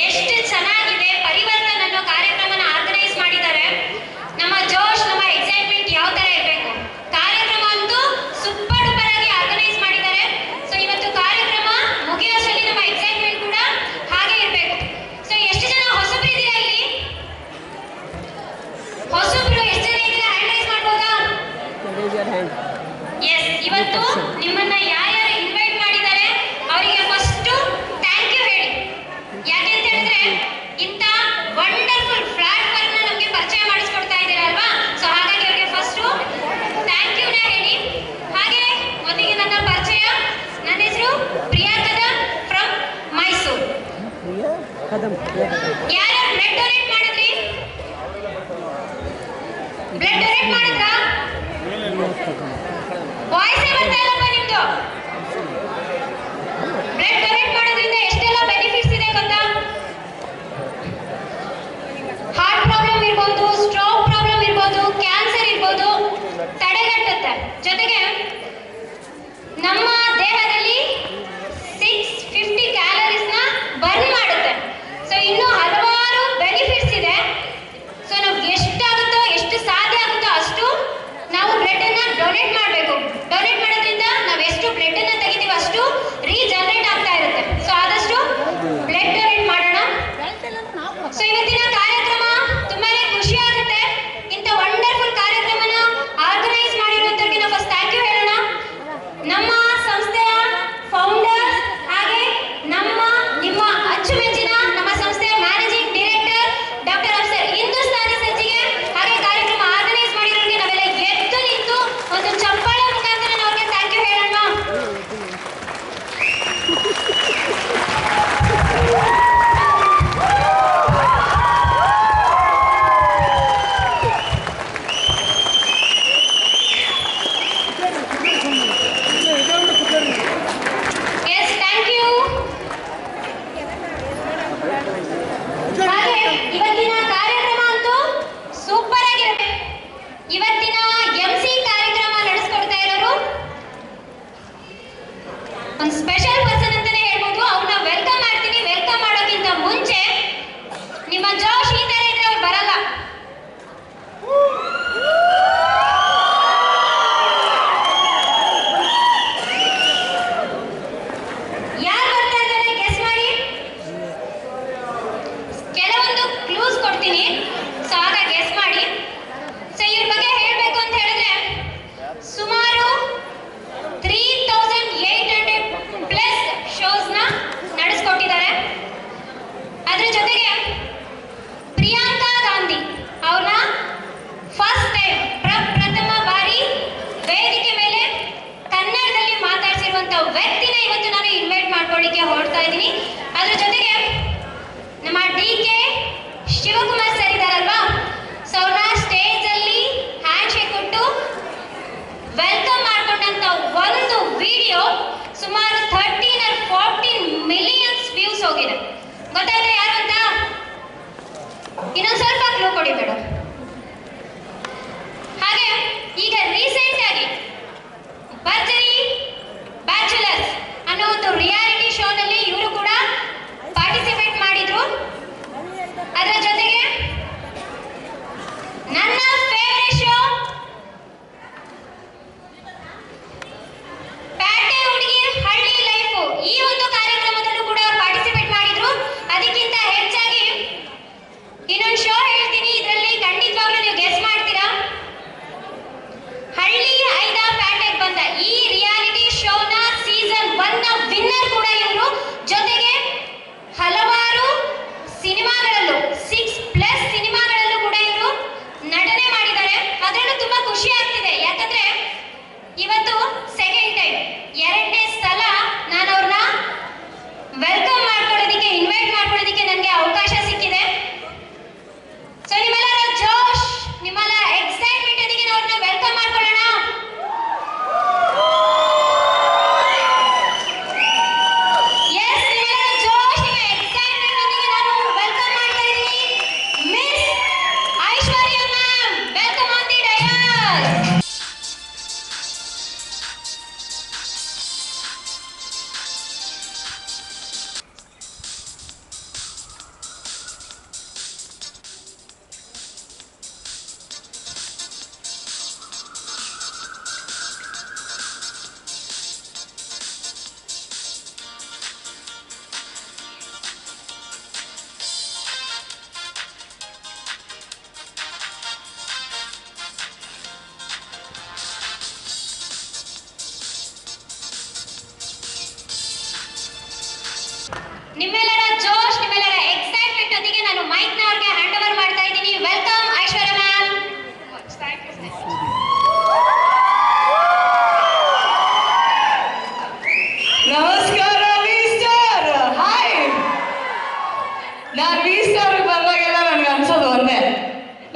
ಎಷ್ಟು ಚೆನ್ನಾಗಿದೆ ಪರಿವರ್ತನ್ ಅನ್ನೋ ಕಾರ್ಯಕ್ರಮನ ಆರ್ಗನೈಸ್ ಮಾಡಿದ್ದಾರೆ. ನಮ್ಮ ಜೋಶ್, ನಮ್ಮ ಎಕ್ಸೈಟ್ಮೆಂಟ್ ಯಾವ ತರ ಇರಬೇಕು. ಕಾರ್ಯಕ್ರಮ ಅಂತೂ ಸೂಪರ್ ಡೂಪರ್ ಆಗಿ ಆರ್ಗನೈಸ್ ಮಾಡಿದ್ದಾರೆ. ಸೊ ಇವತ್ತು ಕಾರ್ಯಕ್ರಮ ಮುಗಿಯೋಷ್ಟರಲ್ಲಿ ನಮ್ಮ ಎಕ್ಸೈಟ್ಮೆಂಟ್ ಕೂಡ ಹಾಗೆ ಇರಬೇಕು. ಸೊ ಎಷ್ಟು ಜನ ಹೊಸಬ್ರಿದ್ದೀರಾ ಇಲ್ಲಿ? ಹೊಸಬ್ರು ಎಷ್ಟು ಜನ ಇದ್ದೀರಾ? ಹ್ಯಾಂಡ್ ರೈಸ್ ಮಾಡ್ಬೋದಾ? ಎಸ್, ಇವತ್ತು ನಿಮ್ಮನ್ನ ಯಾರ್ಯಾರು ಇನ್ವೈಟ್ ಮಾಡಿದ್ದಾರೆ ಅವರಿಗೆ ಫಸ್ಟ್ ಥ್ಯಾಂಕ್ ಯು ಹೇಳಿ. ಯಾಕೆ ಅಂತ ಹೇಳಿದ್ರೆ ಇಂಥ ವಂಡರ್ಫುಲ್ ಪ್ಲಾಟ್ಫಾರ್ಮ್ ನ ನಮಗೆ ಪರಿಚಯ ಮಾಡಿಸ್ಕೊಡ್ತಾ ಇದ್ದೀರಾ ಅಲ್ವಾ? ಸೊ ಹಾಗಾಗಿ ಅವರಿಗೆ ಫಸ್ಟ್ ಥ್ಯಾಂಕ್ ಯು ನ ಹೇಳಿ. ಹಾಗೆ ಮೊದಲಿಗೆ ನನ್ನ ಪರಿಚಯ, ನನ್ನ ಹೆಸರು ಪ್ರಿಯಾ ಕದಂ ಫ್ರಮ್ ಮೈಸೂರು. ಯಾರ್ಯಾರು ಬ್ಲಡ್ ಡೊನೇಟ್ ಮಾಡಿದ್ರಿ? ಬ್ಲಡ್ ಡೊನೇಟ್ ಮಾಡಿದ್ರಾ? ವಾಯ್ಸೇ ಬರ್ತಾ ಇಲ್ಲಪ್ಪ ನಿಮ್ದು. ಬ್ಲಡ್ ಡೊನೇಟ್ ಮಾಡೋದ್ರಿಂದ ಎಷ್ಟೆಲ್ಲ ಬೆನಿಫಿಟ್ಸ್ ಇದೆ ಗೊತ್ತಾ? ಹಾರ್ಟ್ ಪ್ರಾಬ್ಲಮ್ ಇರ್ಬೋದು, ಸ್ಟ್ರೋಕ್ ಪ್ರಾಬ್ಲಮ್ ಇರ್ಬೋದು, ಕ್ಯಾನ್ಸರ್ ಇರ್ಬೋದು, ತಡೆಗಟ್ಟುತ್ತೆ. ಜೊತೆಗೆ ನಮ್ಮ ದೇಹದಲ್ಲಿ 650 ಕ್ಯಾಲರೀಸ್ ನ ಬರ್ನ್ ಮಾಡುತ್ತೆ. ಸೊ ಇನ್ನೂ ಹಲವಾರು ಬೆನಿಫಿಟ್ಸ್ ಇದೆ. ಸೊ ನಾವು ಎಷ್ಟಾಗುತ್ತೋ, ಎಷ್ಟು ಸಾಧ್ಯ ಆಗುತ್ತೋ ಅಷ್ಟು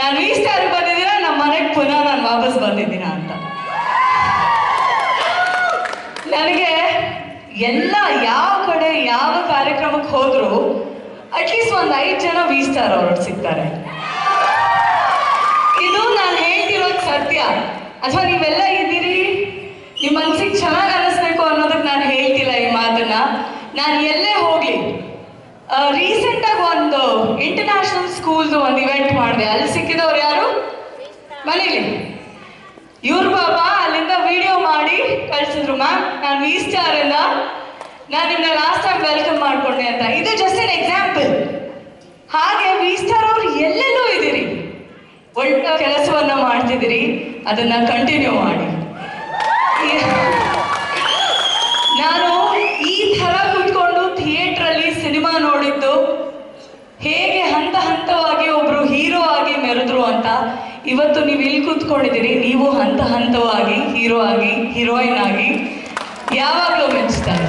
ನಾನು ವಿ ಸ್ಟಾರ್ ಬಂದಿದ್ದೀನ, ನಮ್ಮ ಮನೆಗೆ ಪುನಃ ನಾನು ವಾಪಸ್ ಬಂದಿದ್ದೀನ ಅಂತ. ನನಗೆ ಎಲ್ಲ ಯಾವ ಕಡೆ ಯಾವ ಕಾರ್ಯಕ್ರಮಕ್ಕೆ ಹೋದ್ರು ಅಟ್ಲೀಸ್ಟ್ ಒಂದು 5 ಜನ ವಿ ಸ್ಟಾರ್ ಅವರು ಸಿಗ್ತಾರೆ. ಇದು ನಾನು ಹೇಳ್ತಿರೋದು ಸತ್ಯ. ಅಥವಾ ನೀವೆಲ್ಲ ಇದ್ದೀರಿ, ನಿಮ್ಮ ಮನ್ಸಿಗೆ ಚೆನ್ನಾಗಿ ಅನ್ನಿಸ್ಬೇಕು ಅನ್ನೋದಕ್ಕೆ ನಾನು ಹೇಳ್ತಿಲ್ಲ ಈ ಮಾತನ್ನ. ನಾನು ಎಲ್ಲೇ ಹೋಗ್ಲಿ, ರೀಸೆಂಟಾಗಿ ಒಂದು ಇಂಟರ್ನ್ಯಾಷನಲ್ ಸ್ಕೂಲ್ದು ಒಂದು ಇವೆಂಟ್ ಮಾಡಿದೆ. ಅಲ್ಲಿ ಸಿಕ್ಕಿದವ್ರು ಯಾರು? ಮನೇಲಿ ಇವ್ರು ಬಾಬಾ ಅಲ್ಲಿಂದ ವಿಡಿಯೋ ಮಾಡಿ ಕಳ್ಸಿದ್ರು, ಮ್ಯಾಮ್ ನಾನು ವಿ ಸ್ಟಾರ್ ಇಂದ ನಾನು ನಿನ್ನ ಲಾಸ್ಟ್ ಟೈಮ್ ವೆಲ್ಕಮ್ ಮಾಡ್ಕೊಂಡೆ ಅಂತ. ಇದು ಜಸ್ಟ್ ಎನ್ ಎಕ್ಸಾಂಪಲ್. ಹಾಗೆ ವಿ ಸ್ಟಾರ್ ಅವ್ರು ಎಲ್ಲೆಲ್ಲೂ ಇದ್ದೀರಿ, ಒಳ್ಳೆ ಕೆಲಸವನ್ನ ಮಾಡ್ತಿದ್ದೀರಿ, ಅದನ್ನ ಕಂಟಿನ್ಯೂ ಮಾಡಿ. ನಾನು ಈ ಥರ ಕೂತ್ಕೊಂಡು ಥಿಯೇಟ್ರಲ್ಲಿ ಸಿನಿಮಾ ನೋಡಿದ್ದು, ಹೇಗೆ ಹಂತ ಹಂತವಾಗಿ ಒಬ್ರು ಹೀರೋ ಆಗಿ ಮೆರೆದ್ರು ಅಂತ. ಇವತ್ತು ನೀವು ಇಲ್ಲಿ ಕೂತ್ಕೊಂಡಿದ್ದೀರಿ, ನೀವು ಹಂತ ಹಂತವಾಗಿ ಹೀರೋ ಆಗಿ ಹೀರೋಯಿನ್ ಆಗಿ ಯಾವಾಗಲೂ ಮೆಚ್ತಾರೆ.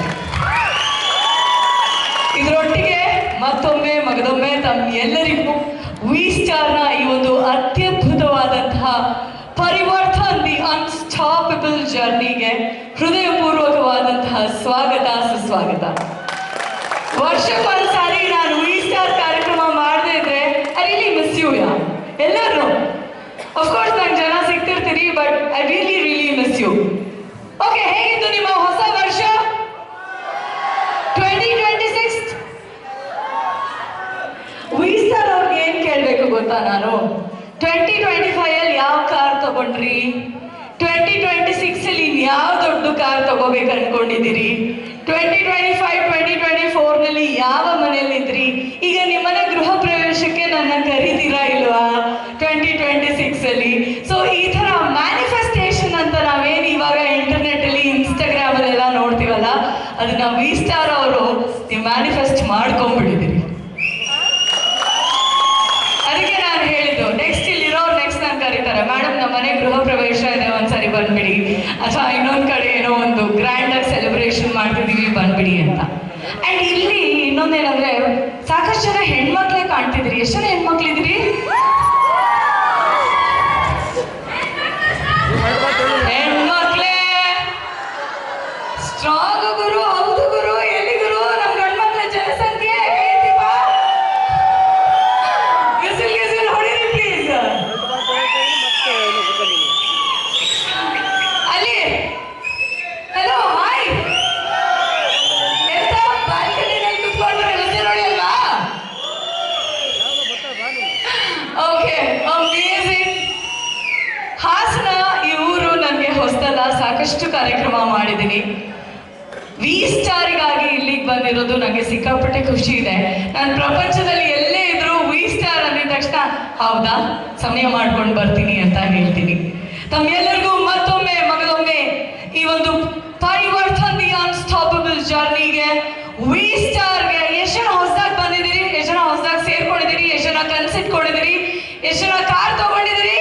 ಇದರೊಟ್ಟಿಗೆ ಮತ್ತೊಮ್ಮೆ ಮಗದೊಮ್ಮೆ ತಮ್ಮ ಎಲ್ಲರಿಗೂ ವಿ ಸ್ಟಾರ್ನ ಈ ಒಂದು ಅತ್ಯದ್ಭುತವಾದಂತಹ ಪರಿವರ್ತನ್ ದಿ ಅನ್ಸ್ಟಾಪಬಲ್ ಜರ್ನಿಗೆ ಹೃದಯಪೂರ್ವಕವಾದಂತಹ ಸ್ವಾಗತ, ಸುಸ್ವಾಗತ. ವರ್ಷಕ್ಕೊಂದ್ಸಾರಿ ನಾನು ವಿ ಸ್ಟಾರ್ ಕಾರ್ಯಕ್ರಮ ಮಾಡದೇ ಇದ್ರೆ ಐ ರಿಯಲಿ ಮಿಸ್ ಯು ಯಾ ಎಲ್ಲರೂ. ಅಫ್ಕೋರ್ಸ್ ನಂಗೆ ಜನ ಸಿಗ್ತಿರ್ತೀರಿ, but I really miss you. Okay, ಹೇಗಿತ್ತು ನಿಮ್ಮ ಹೊಸ ವರ್ಷ 2026? ವಿ ಸ್ಟಾರ್ ಅವ್ರಿಗೆ ಏನ್ ಕೇಳ್ಬೇಕು ಗೊತ್ತಾ ನಾನು? 2025 ಅಲ್ಲಿ ಯಾವ ಕಾರ್ ತಗೊಂಡ್ರಿ? 2026 ಅಲ್ಲಿ ಯಾವ ದೊಡ್ಡ ಕಾರ್ ತಗೋಬೇಕು ಅನ್ಕೊಂಡಿದ್ದೀರಿ? 2025 2024 ನಲ್ಲಿ ಯಾವ ಮನೆಯಲ್ಲಿದ್ರಿ? ಈಗ ನಿಮ್ಮನೆ ಗೃಹ ಪ್ರವೇಶಕ್ಕೆ ನನ್ನ ಕರೀತೀರಾ ಇಲ್ವಾ 2026 ಅಲ್ಲಿ? ಸೊ ಈ ತರ ಮ್ಯಾನಿಫೆಸ್ಟೇಷನ್ ಅಂತ ನಾವೇನು ಇವಾಗ ಇಂಟರ್ನೆಟ್ ಅಲ್ಲಿ ಇನ್ಸ್ಟಾಗ್ರಾಮ್ ಅಲ್ಲೆಲ್ಲ ನೋಡ್ತೀವಲ್ಲ, ಅದನ್ನ ವಿ ಸ್ಟಾರ್ ಅವರು ನೀವು ಮ್ಯಾನಿಫೆಸ್ಟ್ ಮಾಡ್ಕೊಂಡ್ಬಿಟ್ಟಿದ್ದೀರಿ. ಅದಕ್ಕೆ ನಾನು ಹೇಳಿದ್ದು, ನೆಕ್ಸ್ಟ್ ಇಲ್ಲಿರೋರು ನೆಕ್ಸ್ಟ್ ನಾನು ಕರೀತಾರೆ, ಮೇಡಮ್ ನಮ್ಮ ಮನೆ ಗೃಹ ಪ್ರವೇಶ ಇದೆ, ಒಂದ್ಸರಿ ಬಂದ್ಬಿಡಿ, ಅಥವಾ ಇನ್ನೊಂದ್ ಕಡೆ ಏನೋ ಒಂದು ಗ್ರ್ಯಾಂಡ್ ಆಗಿ ಸೆಲೆಬ್ರೇಷನ್ ಮಾಡ್ತಿದೀವಿ, ಬಂದ್ಬಿಡಿ ಅಂತ. ಅಂಡ್ ಇಲ್ಲಿ ಇನ್ನೊಂದೇನಂದ್ರೆ, ಸಾಕಷ್ಟು ಜನ ಹೆಣ್ಮಕ್ಳೇ ಕಾಣ್ತಿದ್ರಿ. ಎಷ್ಟು ಜನ ಹೆಣ್ಮಕ್ಳಿದ್ರಿ? ಹೆಣ್ಮಕ್ಳೇ ಸ್ಟ್ರಾಂಗ್ ಗುರು. ಹೌದು ಗುರು, ಎಲ್ಲಿ ಗುರು? ನಮ್ ಗಂಡ್ಮಕ್ಳ ಜನಸಂಖ್ಯೆ ಹೊಡಿರಿ ಪ್ಲೀಸ್. ಅಲ್ಲಿ ಹಲೋ ಹಾಯ್, ಎಂತ ಬಾಲ್ಕನಿನಲ್ಲಿ ಕುತ್ಕೊಂಡ್ರೆ ಹೆಸರು ನೋಡಿ ಅಲ್ವಾ? Okay, amazing. ಹಾಸನ ಈ ಊರು ನನಗೆ ಹೊಸದಲ್ಲ, ಸಾಕಷ್ಟು ಕಾರ್ಯಕ್ರಮ ಮಾಡಿದ್ದೀನಿ. ವಿ ಸ್ಟಾರಿಗಾಗಿ ಇಲ್ಲಿಗೆ ಬಂದಿರೋದು ನನಗೆ ಸಿಕ್ಕಾಪಟ್ಟೆ ಖುಷಿ ಇದೆ. ನಾನು ಪ್ರಪಂಚದಲ್ಲಿ ಎಲ್ಲೇ ಇದ್ರು ವಿ ಸ್ಟಾರ್ ಅಂದಿದ ತಕ್ಷಣ ಹೌದಾ ಸಮಯ ಮಾಡ್ಕೊಂಡು ಬರ್ತೀನಿ ಅಂತ ಹೇಳ್ತೀನಿ. ತಮ್ಮೆಲ್ಲರಿಗೂ ಮತ್ತೊಮ್ಮೆ ಮಗದೊಮ್ಮೆ ಈ ಒಂದು ಪರಿವರ್ತನ್ ದಿ ಅನ್ಸ್ಟಾಪಬಲ್ ಜರ್ನಿಗೆ, ವಿ ಸ್ಟಾರ್ಗೆ ಎಷ್ಟು ಜನ ಹೊಸದಾಗಿ ಬಂದಿದ್ದೀರಿ, ಎಷ್ಟು ಜನ ಹೊಸದಾಗಿ ಸೇರ್ಕೊಂಡಿದ್ದೀರಿ, ಎಷ್ಟು ಜನ ಕನ್ಸಿಟ್ಕೊಂಡಿದ್ದೀರಿ, ಎಷ್ಟು ಜನ ಕಾರ್ ತಗೊಂಡಿದ್ದೀರಿ,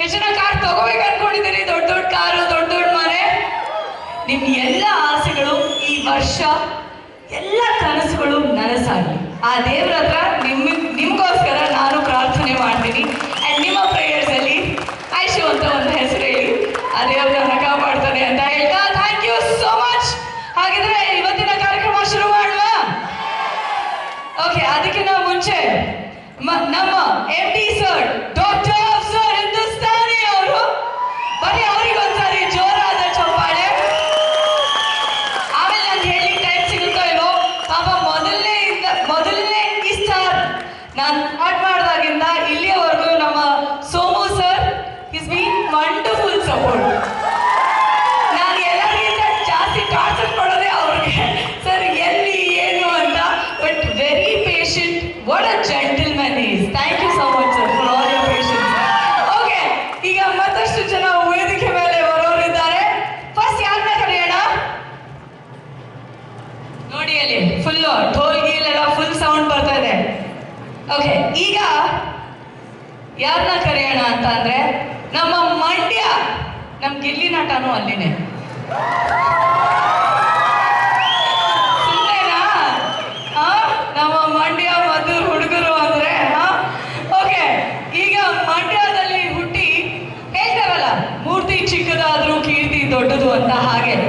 ಎಷ್ಟು ಜನ ಕಾರ್ ತಗೋಬೇಕು ಅನ್ಕೊಂಡಿದ್ದೀರಿ, ದೊಡ್ಡ ದೊಡ್ಡ ಕಾರು, ದೊಡ್ಡ ದೊಡ್ಡ ಮನೆ. ನಿಮ್ ಎಲ್ಲ ಆಸೆಗಳು ಈ ವರ್ಷ, ಎಲ್ಲ ಕನಸುಗಳು ನನಸಾಗಿ ಆ ದೇವ್ರ ಹತ್ರ ನಿಮ್ಗೋಸ್ಕರ ನಾನು ಪ್ರಾರ್ಥನೆ ಮಾಡ್ತೀನಿ. ಅಂಡ್ ನಿಮ್ಮ ಪ್ರೇಯರ್ಸ್ ಅಲ್ಲಿ ಐಶು ಅಂತ ಒಂದು ಹೆಸರು ಹೇಳಿ ಆ ದೇವ್ರನ್ನ ಕಾಪಾಡ್ತಾನೆ ಅಂತ ಹೇಳ್ತಾ ಥ್ಯಾಂಕ್ ಯು ಸೋ ಮಚ್. ಹಾಗಿದ್ರೆ ಇವತ್ತಿನ ಕಾರ್ಯಕ್ರಮ ಶುರು ಮಾಡುವ. ಓಕೆ, ಅದಕ್ಕಿಂತ ಮುಂಚೆ ನಮ್ಮ MD sir, doctor sir Hindustani ಅವರು ಬರೀ ಅವರಿಗೊಂದ್ಸಾರಿ ಜೋರಾದ ಚಪ್ಪಾಳೆ. ಆಮೇಲೆ ನಾನು ಹೇಳಿ ಟೈಮ್ ಸಿಗುತ್ತೋ ಇಲ್ಲೋ, ಪಾಪ ಮೊದಲನೇ ಈ ಸ್ಟಾರ್ ನಾನು ಸ್ಟಾರ್ಟ್ ಮಾಡಿದಾಗಿಂದ ಇಲ್ಲಿಯವರೆಗೂ ನಮ್ಮ Somu sir is been wonderful support. ನಾನು ಎಲ್ಲರಿಗಿಂತ ಜಾಸ್ತಿ ಟಾರ್ಚರ್ ಕೊಡೋದೇ ಅವ್ರಿಗೆ, ಸರ್ ಎಲ್ಲಿ ಏನು ಅಂತ. But very patient, what a gentleman is. Thank you so much sir for all your patience. Okay, ಈಗ ಮತ್ತಷ್ಟು ಜನ ವೇದಿಕೆ ಮೇಲೆ ಬರೋರಿದ್ದಾರೆ. ಫಸ್ಟ್ ಯಾರನ್ನ ಕರೆಯೋಣ ನೋಡಿ, ಅಲ್ಲಿ ಫುಲ್ ಢೋಲ್ ಗೀಲ್ ಎಲ್ಲ ಫುಲ್ ಸೌಂಡ್ ಬರ್ತಾ ಇದೆ. ಓಕೆ, ಈಗ ಯಾರನ್ನ ಕರೆಯೋಣ ಅಂತ ಅಂದ್ರೆ ನಮ್ಮ ಮಂಡ್ಯ, ನಮ್ ಗಿಲ್ಲಿ ನಟನೂ ಅಲ್ಲಿನೇ. ಸುಮ್ಮನೆನಾ? ನಮ್ಮ ಮಂಡ್ಯ ಮಧುರ್ ಹುಡುಗರು ಅಂದ್ರೆ. ಓಕೆ, ಈಗ ಸಿಗೋದು ಅಂತ. ಹಾಗೆ